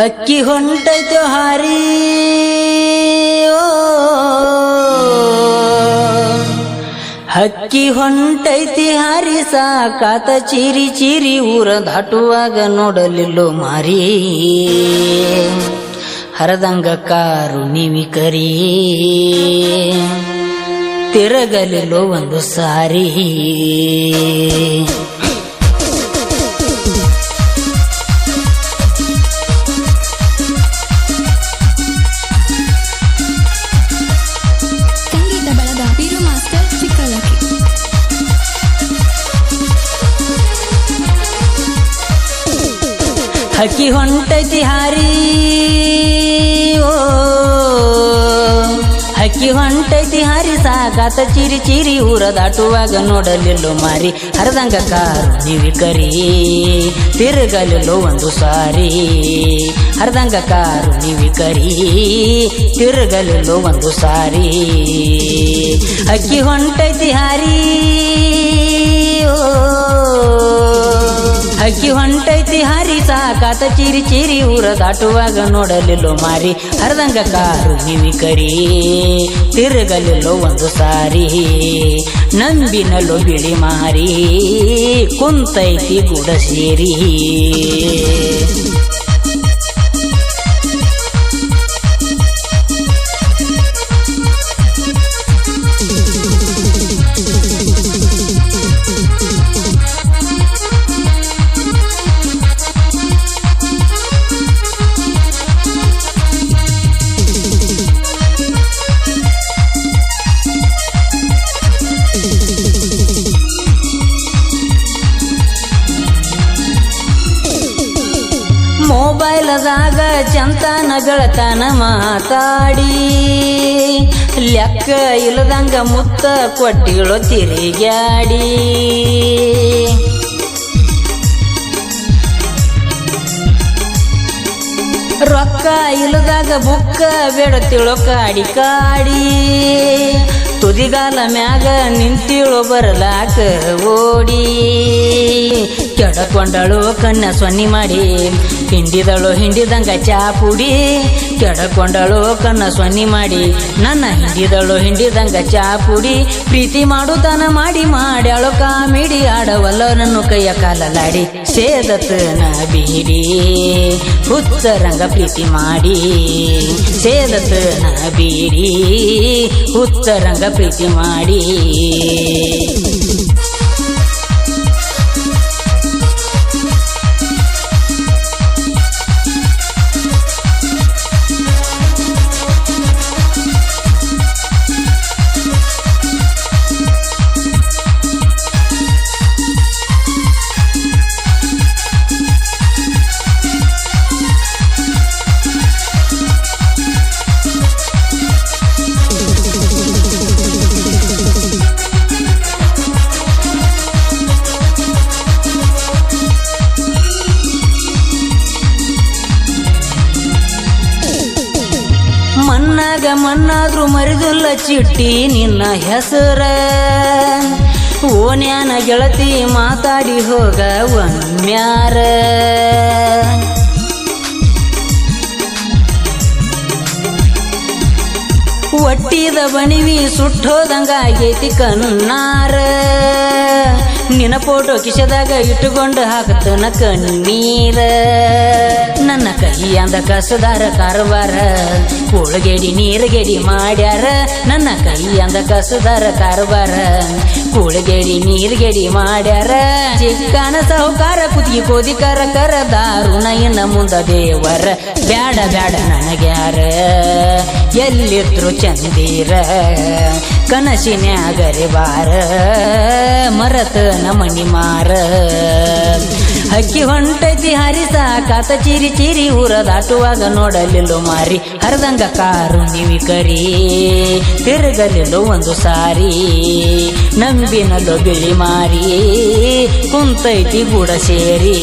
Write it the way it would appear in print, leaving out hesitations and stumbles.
ಹಕ್ಕಿ ಹೊಂಟೈತೋ ಹಾರಿ ಹಕ್ಕಿ ಹೊಂಟೈತಿ ಹಾರಿ ಸಾಕಾತ ಚಿರಿ ಚಿರಿ ಊರ ದಾಟುವಾಗ ನೋಡಲಿಲ್ಲೋ ಮಾರಿ ಹರದಂಗ ಕಾರು ನೀವಿ ಕರಿ ತಿರಗಲಿಲ್ಲೋ ಒಂದು ಸಾರಿ ಹಕ್ಕಿ ಹೊಂಟೈತಿ ಹಾರಿ ಹಕ್ಕಿ ಹೊಂಟೈತಿ ಹಾರಿ ಸಾಕಾತ ಚಿರಿ ಚಿರಿ ಊರ ದಾಟುವಾಗ ನೋಡಲಿಲ್ಲೋ ಮಾರಿ ಹರದಂಗ ಕಾರು ನೀವಿ ಕರಿ ತಿರುಗಲಿಲ್ಲೋ ಒಂದು ಸಾರಿ ಹರದಂಗ ಕಾರು ನೀವಿ ಕರಿ ತಿರುಗಲಿಲ್ಲೋ ಒಂದು ಸಾರಿ ಹಕ್ಕಿ ಹೊಂಟೈತಿ ಹಾರಿ ಹಕ್ಕಿ ಹೊಂಟೈತಿ ಹಾರಿ ಸಾಕಾತ ಚಿರಿ ಚಿರಿ ಊರ ದಾಟುವಾಗ ನೋಡಲಿಲ್ಲೋ ಮಾರಿ ಹರದಂಗ ಕಾರು ನೀವಿ ಕರಿ ತಿರುಗಲಿಲ್ಲೋ ಒಂದು ಸಾರಿ ನಂಬಿನಲ್ಲೋ ಬಿಳಿ ಮಾರಿ ಕುಂತೈತಿ ಗುಡ ಸೇರಿ ಮೊಬೈಲದಾಗ ಚಂತನ ಗಳತನ ಮಾತಾಡಿ ಲೆಕ್ಕ ಇಲ್ಲದಂಗ ಮುತ್ತ ಕೊಟ್ಟಿಗಳು ತಿರುಗ್ಯಾಡಿ ರೊಕ್ಕ ಇಲ್ಲದಾಗ ಬುಕ್ಕ ಬೇಡತಿಳೋ ಕಾಡಿ ಕಾಡಿ ತುದಿಗಾಲ ಮ್ಯಾಗ ನಿಂತಿಳೋ ಬರಲಾಕ ಓಡಿ ಕೆಡಕೊಂಡಳು ಕಣ್ಣ ಸೊನ್ನಿ ಮಾಡಿ ಹಿಂಡಿದಳು ಹಿಂಡಿದಂಗ ಚಾಪುಡಿ ಕೆಡಕೊಂಡಳು ಕಣ್ಣ ಸೊನ್ನಿ ಮಾಡಿ ನನ್ನ ಹಿಂಡಿದಳು ಹಿಂಡಿದಂಗ ಚಾಪುಡಿ ಪ್ರೀತಿ ಮಾಡುತ್ತಾನ ಮಾಡಿ ಮಾಡ್ಯಾಳು ಕಾಮಿಡಿ ಆಡವಲ್ಲ ನನ್ನ ಕೈಯ ಕಾಲಲಾಡಿ ಸೇದತನ ಬೀಡಿ ಹುಚ್ಚರಂಗ ಪ್ರೀತಿ ಮಾಡಿ ಸೇದತನ ಬೀಡಿ ಹುಚ್ಚರಂಗ ಪ್ರೀತಿ ಮಾಡಿ ಮಣ್ಣಾದ್ರೂ ಮರಿದಿಲ್ಲ ಚಿಟ್ಟಿ ನಿನ್ನ ಹೆಸರ ಓನ್ಯಾನ ಗೆಳತಿ ಮಾತಾಡಿ ಹೋಗ ಒಮ್ಮ್ಯಾರ ಒಟ್ಟಿದ ಬಣಿವಿ ಸುಟ್ಟೋದಂಗ ಆಗೈತಿ ಕಣ್ಣಾರ ನಿನ್ನ ಫೋಟೋ ಕಿಶದಾಗ ಇಟ್ಟುಕೊಂಡು ಹಾಕತನ ಕಣ್ಣೀರ ನನ್ನ ಕೈಯಂದ ಕಸದಾರ ಕಾರವಾರ ಕೂಳಗೆಡಿ ನೀರ್ಗೆಡಿ ಮಾಡ್ಯಾರ ನನ್ನ ಕೈಯಂದ ಕಸದಾರ ಕಾರವಾರ ಕೂಳಗೆಡಿ ನೀರ್ಗೆಡಿ ಮಾಡ್ಯಾರ ಚಿಕ್ಕನ ಸಾಹುಕಾರ ಕುದಿಗೆ ಕೋದಿ ಕರ ಕರ ದಾರುಣ ಇನ್ನ ಮುಂದ ದೇವರ ಬ್ಯಾಡ ಬ್ಯಾಡ ನನಗ್ಯಾರ ಎಲ್ಲಿದ್ರು ಚಂದೀರ ಕನಸಿನ್ಯಾಗರೆ ಬಾರ ಮರತ ನಮನಿ ಮಾರ ಹಕ್ಕಿ ಹೊಂಟೈತಿ ಹಾರಿ ಸಾಕಾತ ಚಿರಿ ಚಿರಿ ಊರ ದಾಟುವಾಗ ನೋಡಲಿಲ್ಲೋ ಮಾರಿ ಹರದಂಗ ಕಾರು ನೀವಿ ಕರಿ ತಿರುಗಲಿಲ್ಲೋ ಒಂದು ಸಾರಿ ನಂಬಿನಲ್ಲೋ ಬಿಳಿ ಮಾರಿ ಕುಂತೈತಿ ಗುಡ ಸೇರಿ